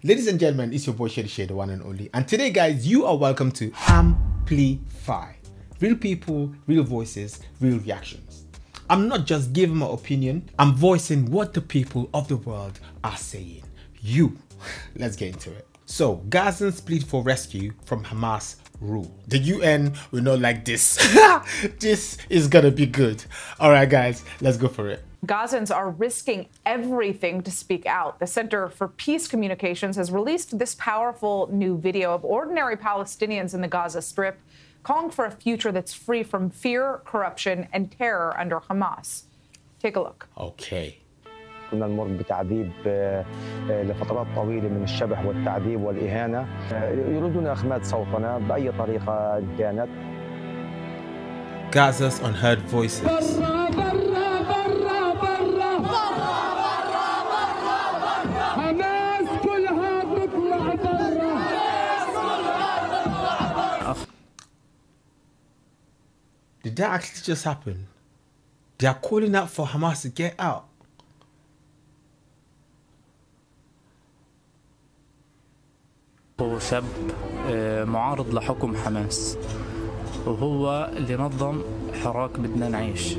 Ladies and gentlemen, it's your boy Shae, the one and only. And today, guys, you are welcome to Amplify. Real people, real voices, real reactions. I'm not just giving my opinion, I'm voicing what the people of the world are saying. Let's get into it. So, Gazans plead for rescue from Hamas rule. The UN will not like this. This is gonna be good. All right, guys, let's go for it. Gazans are risking everything to speak out. The Center for Peace Communications has released this powerful new video of ordinary Palestinians in the Gaza Strip calling for a future that's free from fear, corruption, and terror under Hamas. Take a look. Okay. كنا نمر بتعذيب لفترات طويلة من الشبح والتعذيب والإهانة. يريدون إخماد صوتنا بأي طريقة كانت. Gaza's unheard voices. Did that actually just happen? They are calling out for Hamas to get out. هو شاب معارض لحكم حماس وهو اللي نظم حراك بدنا نعيش.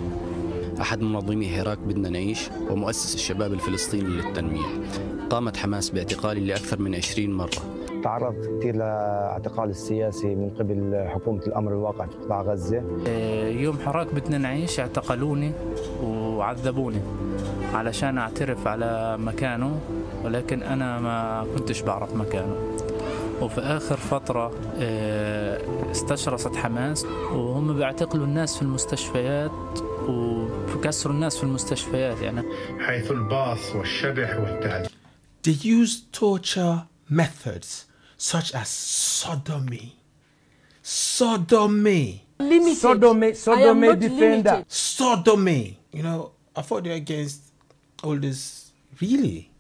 أحد منظمي حراك بدنا نعيش ومؤسس الشباب الفلسطيني للتنمية. قامت حماس باعتقالي لأكثر من 20 مرة. تعرضت كثير لاعتقال السياسي من قبل حكومة الأمر الواقع في قطاع غزة. يوم حراك بدنا نعيش اعتقلوني وعذبوني علشان أعترف على مكانه، ولكن أنا ما كنتش بعرف مكانه. وفي آخر فترة استشرست حماس وهم بيعتقلوا الناس في المستشفيات وبكسروا الناس في المستشفيات يعني. حيث الباص والشبح والتعذيب. They use torture methods such as sodomy. Sodomy. Sodomy defender. Sodomy. You know, I thought they're against all this. Really?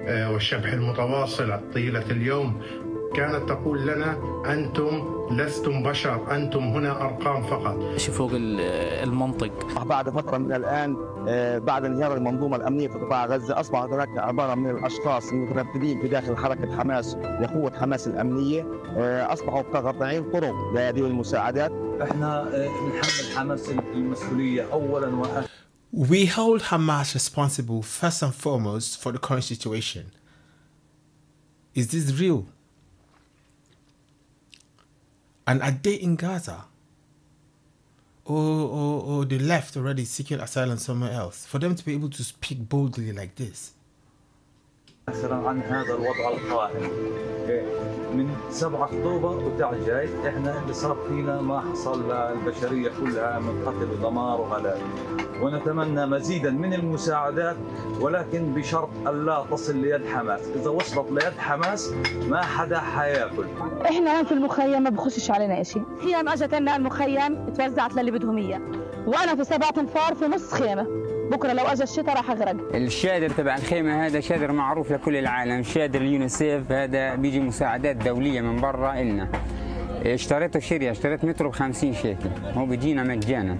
والشبح المتواصل طيلة اليوم كانت تقول لنا أنتم لستم بشر، أنتم هنا أرقام فقط. فوق المنطق. بعد فترة من الآن بعد انهيار المنظومة الأمنية في قطاع غزة أصبح هناك عبارة من الأشخاص المتنفذين في داخل حركة حماس لقوة حماس الأمنية أصبحوا قاطعين طرق لهذه المساعدات. احنا بنحمل حماس المسؤولية أولاً وآخراً. We hold Hamas responsible first and foremost for the current situation. Is this real? And are they in Gaza? Or they left already seeking asylum somewhere else? For them to be able to speak boldly like this. عن هذا الوضع القائم من 7 أكتوبر وتعجيت احنا اللي صار فينا ما حصل للبشرية كلها من قتل ودمار وهلاك، ونتمنى مزيدا من المساعدات ولكن بشرط ألا تصل ليد حماس. إذا وصلت ليد حماس ما حدا حياكل. احنا في المخيم ما بخشش علينا شيء. خيام اجت لنا المخيم توزعت للي بدهم اياه، وانا في 7 انفار في نص خيمه. بكره لو اجى الشتاء راح اغرق. الشادر تبع الخيمه هذا شادر معروف لكل العالم، شادر اليونيسيف، هذا بيجي مساعدات دوليه من برا إلنا. اشتريته اشتريت مترو ب50 شيكل، هو بيجينا مجانا.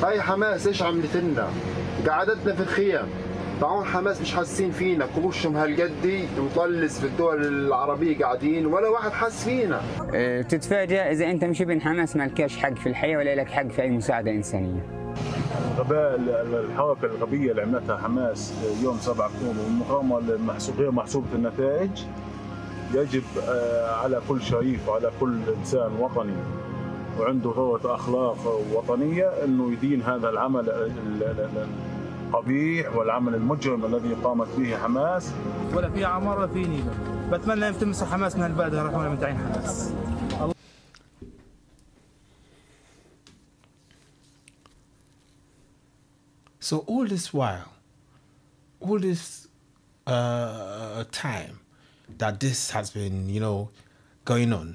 هاي حماس ايش عملت لنا؟ قعدتنا في الخيام. طبعا حماس مش حاسين فينا، كروشهم هالقدي مطلس في الدول العربيه قاعدين ولا واحد حس فينا. تتفاجأ اذا انت مش ابن حماس مالكاش حق في الحياه ولا لك حق في اي مساعده انسانيه. غباء الحركه الغبيه اللي عملتها حماس يوم 7 اكتوبر والمقاومه غير محسوبه النتائج، يجب على كل شريف وعلى كل انسان وطني وعنده ثروه اخلاق وطنيه انه يدين هذا العمل القبيح والعمل المجرم الذي قامت به حماس. ولا في عمار ولا في نيله. بتمنى ان تمسح حماس من البلد يروحون متعين حماس. So all this while, all this time that this has been, going on,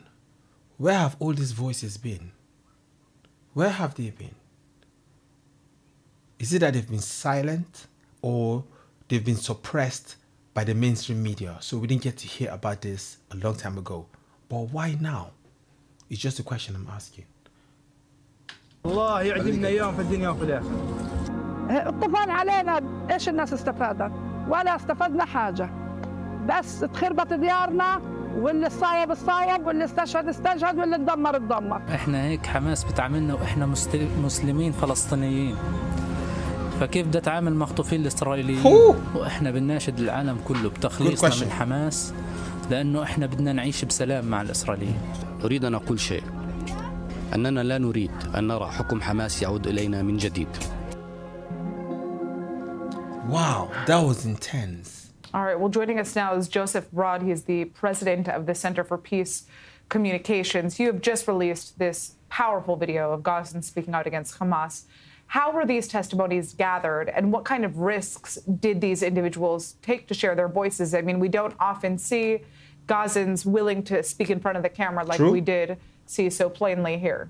where have all these voices been? Where have they been? Is it that they've been silent or they've been suppressed by the mainstream media? So we didn't get to hear about this a long time ago. But why now? It's just a question I'm asking. الله يعدمنا اياهم في الدنيا وفي الاخره. الطوفان علينا ايش الناس استفادت؟ ولا استفدنا حاجه. بس تخربط ديارنا، واللي صايب الصايب، واللي استشهد استشهد، واللي اتدمر اتدمر. احنا هيك حماس بتعاملنا واحنا مسلمين فلسطينيين، فكيف بدها تعامل مخطوفين الاسرائيليين؟ واحنا بنناشد العالم كله بتخليصنا من حماس، لانه احنا بدنا نعيش بسلام مع الاسرائيليين. اريد ان اقول شيء، اننا لا نريد ان نرى حكم حماس يعود الينا من جديد. Wow, that was intense. All right, well, joining us now is Joseph Broad. He is the president of the Center for Peace Communications. You have just released this powerful video of Gazans speaking out against Hamas. How were these testimonies gathered, and what kind of risks did these individuals take to share their voices? I mean, we don't often see Gazans willing to speak in front of the camera like we did see so plainly here.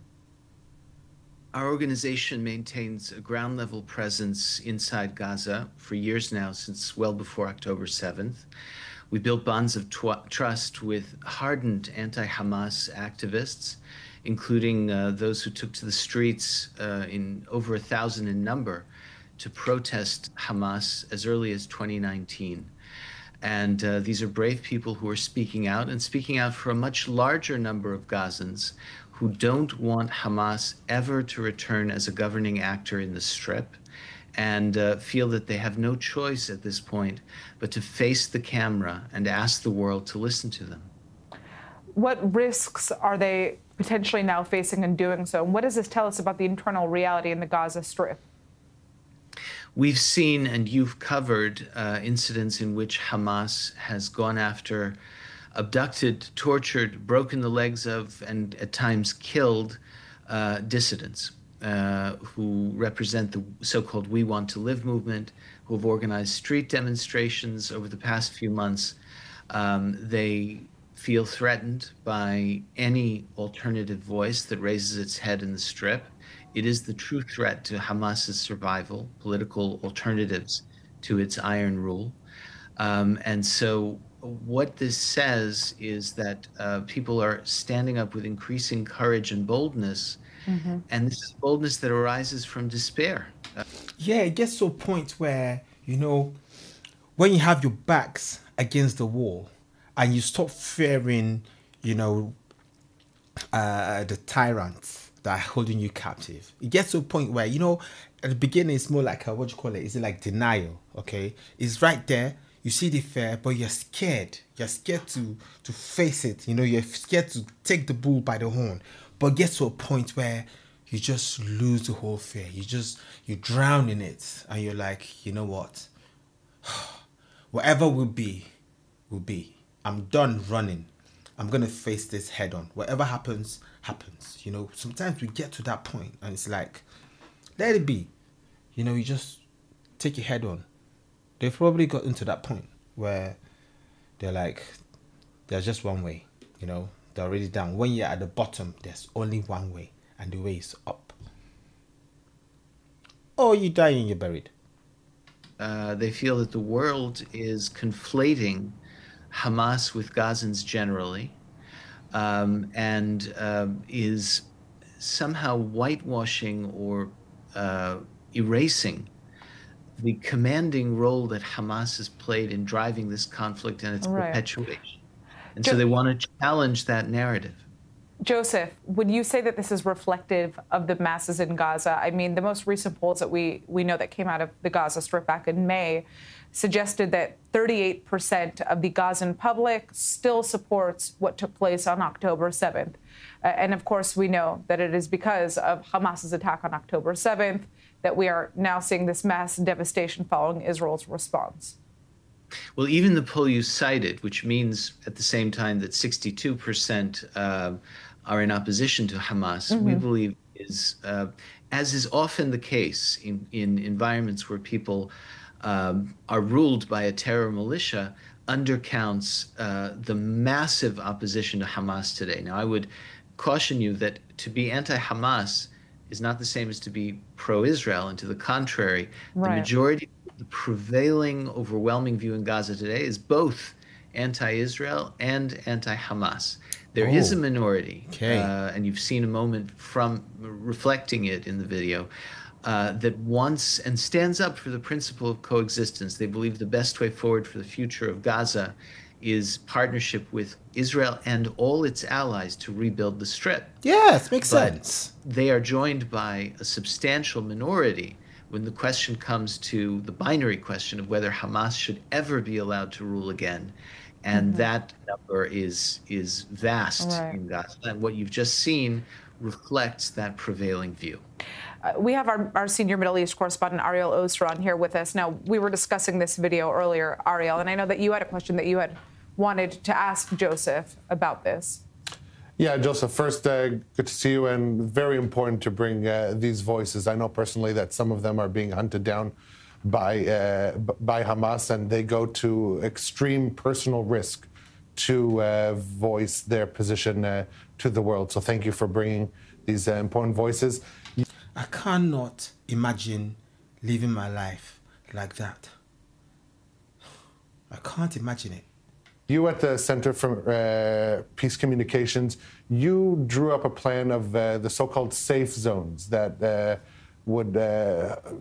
Our organization maintains a ground-level presence inside Gaza for years now, since well before October 7th. We built bonds of trust with hardened anti-Hamas activists, including those who took to the streets in over 1,000 in number to protest Hamas as early as 2019. And these are brave people who are speaking out for a much larger number of Gazans who don't want Hamas ever to return as a governing actor in the Strip, and feel that they have no choice at this point but to face the camera and ask the world to listen to them. What risks are they potentially now facing in doing so? And what does this tell us about the internal reality in the Gaza Strip? We've seen, and you've covered, incidents in which Hamas has gone after, abducted, tortured, broken the legs of, and at times killed dissidents who represent the so-called We Want to Live movement, who have organized street demonstrations over the past few months. They feel threatened by any alternative voice that raises its head in the Strip. It is the true threat to Hamas's survival, political alternatives to its iron rule. And so what this says is that people are standing up with increasing courage and boldness, and this is boldness that arises from despair. Yeah, it gets to a point where, you know, when you have your backs against the wall and you stop fearing, you know, the tyrants that are holding you captive, it gets to a point where, you know, at the beginning it's more like what do you call it? Is it like denial? Okay, it's right there. You see the fear, but you're scared. You're scared to face it. You know, you're scared to take the bull by the horn. But it gets to a point where you just lose the whole fear. You drown in it, and you're like, you know what? Whatever will be, will be. I'm done running. I'm gonna face this head on. Whatever happens, happens. You know, sometimes we get to that point, and it's like, let it be. You know, you just take your head on. They've probably got into that point where they're like, there's just one way, you know, they're already down. When you're at the bottom, there's only one way, and the way is up. Or you die and you're buried. They feel that the world is conflating Hamas with Gazans generally, and is somehow whitewashing or erasing the commanding role that Hamas has played in driving this conflict and its perpetuation. And so they want to challenge that narrative. Joseph, would you say that this is reflective of the masses in Gaza? I mean, the most recent polls that we know that came out of the Gaza Strip back in May suggested that 38% of the Gazan public still supports what took place on October 7th. And of course, we know that it is because of Hamas's attack on October 7th that we are now seeing this mass devastation following Israel's response. Well, even the poll you cited, which means at the same time that 62% are in opposition to Hamas, we believe is, as is often the case in environments where people are ruled by a terror militia, undercounts the massive opposition to Hamas today. Now, I would caution you that to be anti-Hamas is not the same as to be pro-Israel, and to the contrary, the majority, the prevailing, overwhelming view in Gaza today is both anti-Israel and anti-Hamas. There is a minority, and you've seen a moment from reflecting it in the video, that wants and stands up for the principle of coexistence. They believe the best way forward for the future of Gaza is partnership with Israel and all its allies to rebuild the Strip. Yes, makes sense. They are joined by a substantial minority when the question comes to the binary question of whether Hamas should ever be allowed to rule again. And that number is vast in Gaza. And what you've just seen reflects that prevailing view. We have our senior Middle East correspondent, Ariel Osran, here with us. Now, we were discussing this video earlier, Ariel, and I know that you had a question that you had wanted to ask Joseph about this. Yeah, Joseph, first, good to see you, and very important to bring these voices. I know personally that some of them are being hunted down by Hamas, and they go to extreme personal risk to voice their position to the world. So thank you for bringing these important voices. I cannot imagine living my life like that. I can't imagine it. You at the Center for Peace Communications, you drew up a plan of the so-called safe zones that would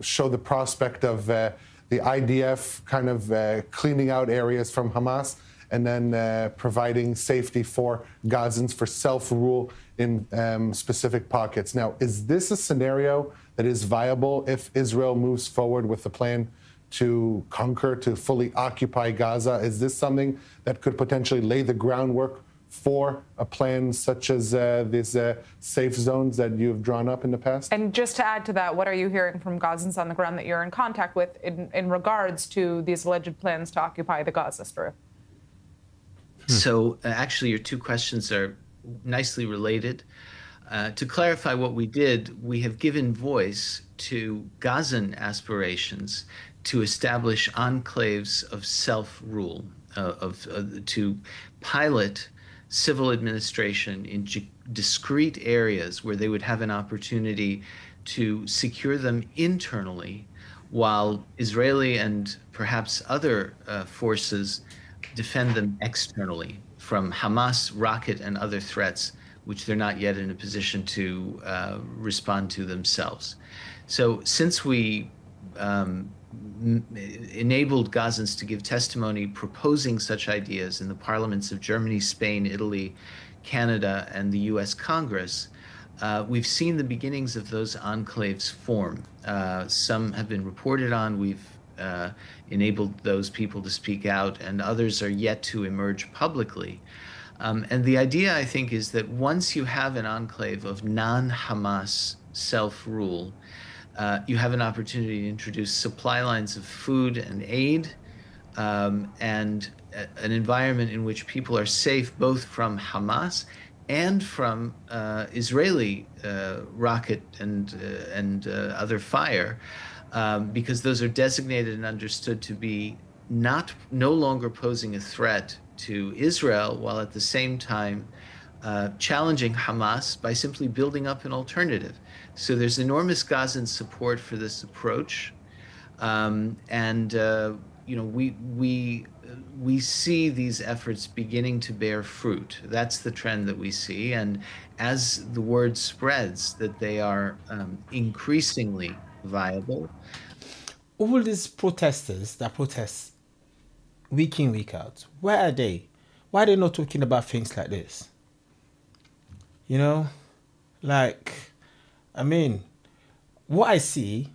show the prospect of the IDF kind of cleaning out areas from Hamas and then providing safety for Gazans for self-rule in specific pockets. Now, is this a scenario that is viable if Israel moves forward with the plan to conquer, to fully occupy Gaza? Is this something that could potentially lay the groundwork for a plan such as these safe zones that you've drawn up in the past? And just to add to that, what are you hearing from Gazans on the ground that you're in contact with in regards to these alleged plans to occupy the Gaza Strip? So actually, your two questions are nicely related. To clarify what we did, we have given voice to Gazan aspirations to establish enclaves of self-rule, to pilot civil administration in discrete areas where they would have an opportunity to secure them internally, while Israeli and perhaps other forces defend them externally from Hamas, rocket, and other threats, which they're not yet in a position to respond to themselves. So since we enabled Gazans to give testimony proposing such ideas in the parliaments of Germany, Spain, Italy, Canada, and the US Congress, we've seen the beginnings of those enclaves form. Some have been reported on. We've enabled those people to speak out, and others are yet to emerge publicly. And the idea, I think, is that once you have an enclave of non-Hamas self-rule, you have an opportunity to introduce supply lines of food and aid, and an environment in which people are safe both from Hamas and from Israeli rocket and other fire, because those are designated and understood to be no longer posing a threat to Israel, while at the same time challenging Hamas by simply building up an alternative. So there's enormous Gazan support for this approach, and you know, we see these efforts beginning to bear fruit. That's the trend that we see, and as the word spreads that they are increasingly viable. All these protesters that protest week in, week out, where are they? Why are they not talking about things like this? You know, like, I mean, what I see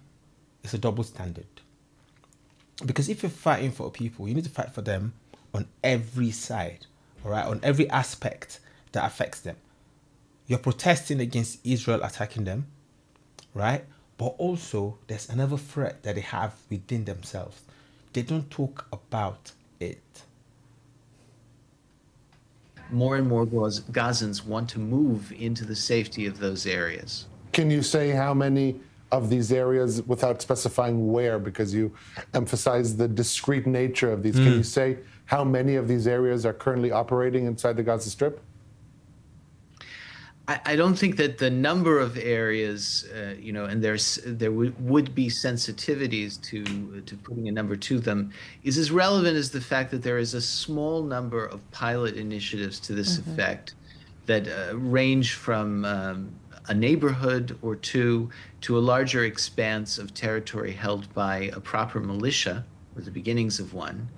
is a double standard. Because if you're fighting for people, you need to fight for them on every side, all right, on every aspect that affects them. You're protesting against Israel attacking them, right? But also, there's another threat that they have within themselves. They don't talk about it. More and more Gazans want to move into the safety of those areas. Can you say how many of these areas, without specifying where, because you emphasize the discrete nature of these, can you say how many of these areas are currently operating inside the Gaza Strip? I don't think that the number of areas, you know, and there would be sensitivities to putting a number to them, is as relevant as the fact that there is a small number of pilot initiatives to this effect that range from a neighborhood or two to a larger expanse of territory held by a proper militia, or the beginnings of one.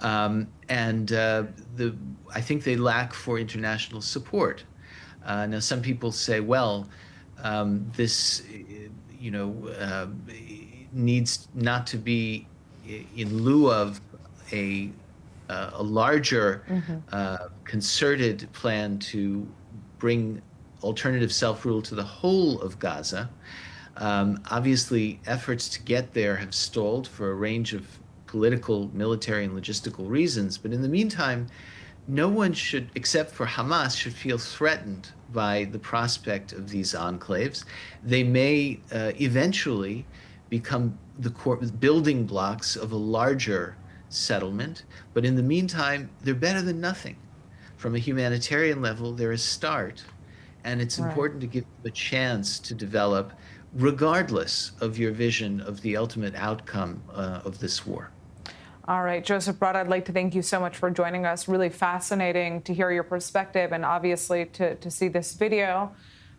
I think they lack for international support. Now, some people say, well, this, needs not to be in lieu of a larger concerted plan to bring alternative self-rule to the whole of Gaza. Obviously, efforts to get there have stalled for a range of political, military, and logistical reasons. But in the meantime, no one should, except for Hamas, should feel threatened by the prospect of these enclaves. They may eventually become the core building blocks of a larger settlement, but in the meantime, they're better than nothing. From a humanitarian level, they're a start, and it's important to give them a chance to develop, regardless of your vision of the ultimate outcome of this war. All right, Joseph Brott, I'd like to thank you so much for joining us. Really fascinating to hear your perspective and obviously to see this video.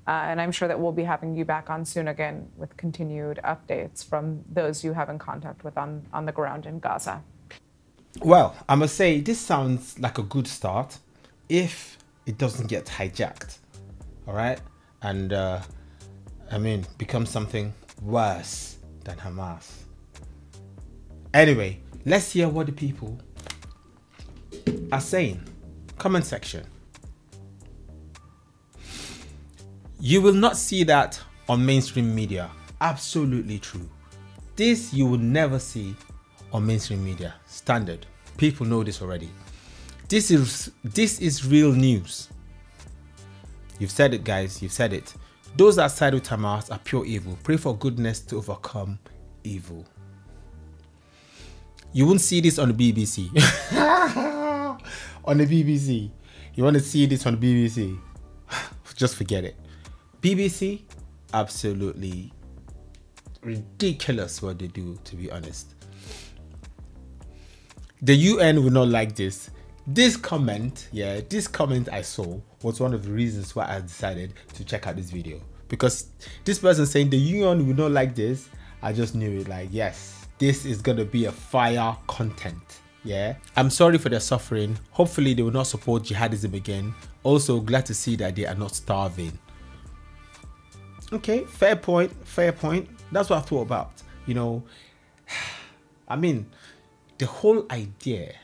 And I'm sure that we'll be having you back on soon again with continued updates from those you have in contact with on the ground in Gaza. Well, I must say this sounds like a good start if it doesn't get hijacked, all right? And becomes something worse than Hamas. Anyway, let's hear what the people are saying. Comment section. You will not see that on mainstream media. Absolutely true. This you will never see on mainstream media. Standard. People know this already. This is real news. You've said it, guys. You've said it. Those that side with Hamas are pure evil. Pray for goodness to overcome evil. You won't see this on the BBC. On the BBC. You want to see this on the BBC? Just forget it. BBC, absolutely ridiculous what they do, to be honest. The UN will not like this. This comment I saw was one of the reasons why I decided to check out this video. Because this person saying the UN will not like this, I just knew it, like, yes, this is gonna be a fire content. Yeah, I'm sorry for their suffering. Hopefully they will not support jihadism again. Also glad to see that they are not starving. Okay, fair point. That's what I thought about. The whole idea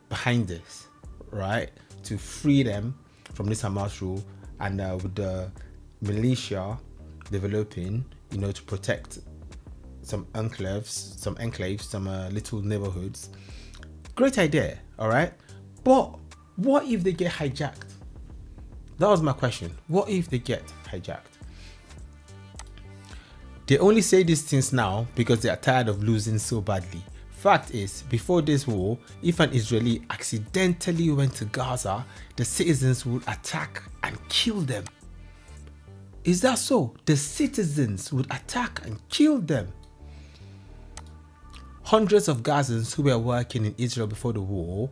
behind this, right, to free them from this Hamas rule, and with the militia developing, to protect some enclaves, some little neighborhoods. Great idea, all right? But what if they get hijacked? That was my question. What if they get hijacked? They only say these things now because they are tired of losing so badly. Fact is, before this war, if an Israeli accidentally went to Gaza, the citizens would attack and kill them. Is that so? The citizens would attack and kill them. Hundreds of Gazans who were working in Israel before the war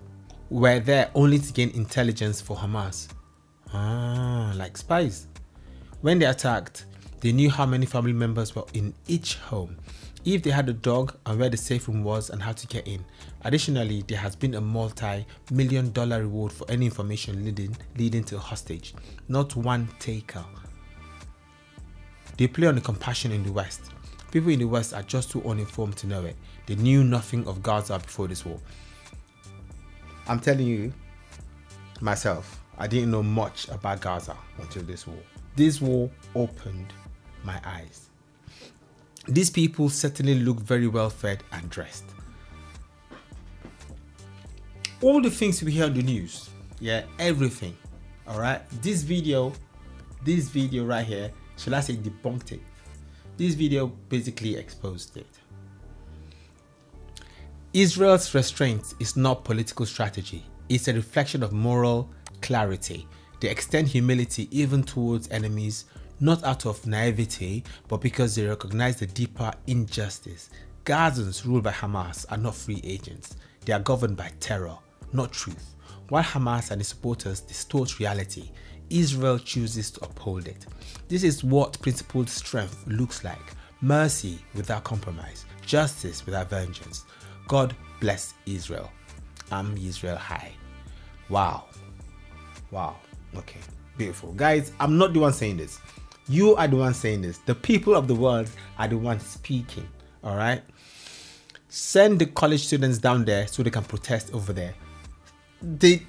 were there only to gain intelligence for Hamas. Like spies. When they attacked, they knew how many family members were in each home, if they had a dog and where the safe room was and how to get in. Additionally, there has been a multi-million-dollar reward for any information leading to a hostage. Not one taker. They play on the compassion in the West. People in the West are just too uninformed to know it. They knew nothing of Gaza before this war. I'm telling you, myself, I didn't know much about Gaza until this war. This war opened my eyes. These people certainly look very well fed and dressed. All the things we hear on the news, yeah, everything, all right? This video right here, shall I say debunked it? This video basically exposed it. Israel's restraint is not political strategy. It's a reflection of moral clarity. They extend humility even towards enemies, not out of naivety, but because they recognize the deeper injustice. Gazans ruled by Hamas are not free agents. They are governed by terror, not truth. While Hamas and its supporters distort reality, Israel chooses to uphold it. This is what principled strength looks like. Mercy without compromise. Justice without vengeance. God bless Israel. Am Yisrael high. Wow. Wow. Okay. Beautiful. Guys, I'm not the one saying this. You are the one saying this. The people of the world are the ones speaking. All right. Send the college students down there so they can protest over there. They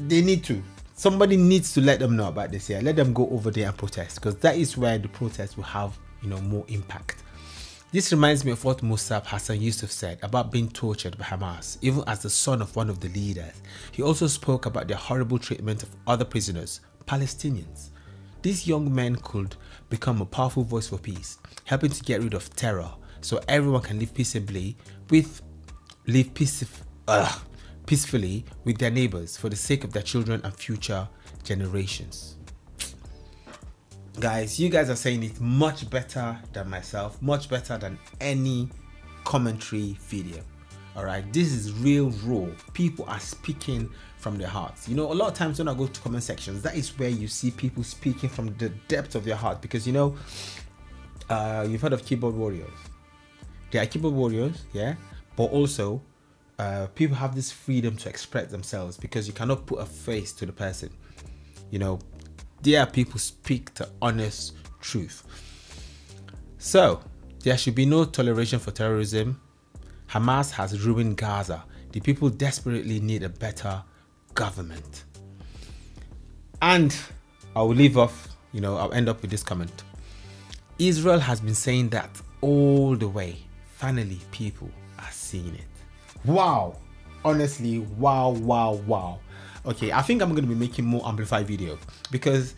need to. Somebody needs to let them know about this here. Let them go over there and protest, because that is where the protest will have, you know, more impact. This reminds me of what Musab Hassan Yusuf said about being tortured by Hamas, even as the son of one of the leaders. He also spoke about the horrible treatment of other prisoners, Palestinians. These young men could become a powerful voice for peace, helping to get rid of terror so everyone can live peaceably peacefully with their neighbors for the sake of their children and future generations. Guys, you guys are saying it much better than myself, much better than any commentary video. All right, this is real raw. People are speaking from their hearts. You know, a lot of times when I go to comment sections, that is where you see people speaking from the depth of their heart, because, you know, you've heard of keyboard warriors. They are keyboard warriors, yeah, but also people have this freedom to express themselves because you cannot put a face to the person. You know, there are people speak the honest truth. So there should be no toleration for terrorism. Hamas has ruined Gaza. The people desperately need a better government. And I will leave off, you know, I'll end up with this comment. Israel has been saying that all the way. Finally, people are seeing it. Wow. Honestly, wow. Okay, I think I'm going to be making more amplified videos because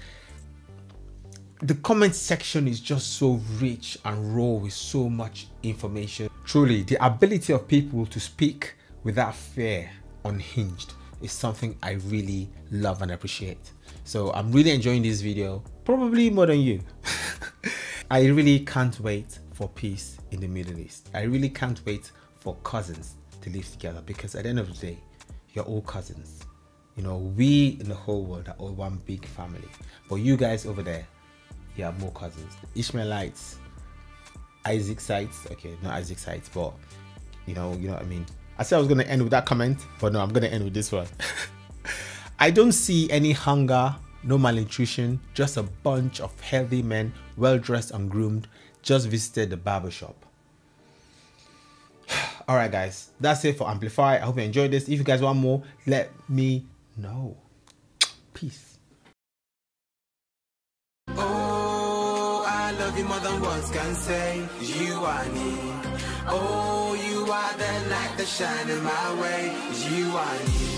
the comment section is just so rich and raw with so much information. Truly, the ability of people to speak without fear, unhinged, is something I really love and appreciate. So I'm really enjoying this video, probably more than you. I really can't wait for peace in the Middle East. I really can't wait for cousins to live together, because at the end of the day, you're all cousins. You know, we in the whole world are all one big family. But you guys over there, you have more cousins. The Ishmaelites, Isaacites, okay, not Isaacites, but you know what I mean. I said I was going to end with that comment, but no, I'm going to end with this one. I don't see any hunger, no malnutrition, just a bunch of healthy men, well dressed and groomed, just visited the barbershop. All right, guys, that's it for Amplify. I hope you enjoyed this. If you guys want more, let me know. Peace. Oh, I love you more than words can say. You are me. Oh, you are the light that shine in my way. You are me.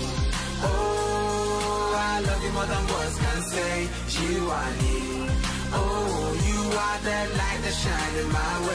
Oh, I love you more than words can say. You are me. Oh, you are the light that shine in my way.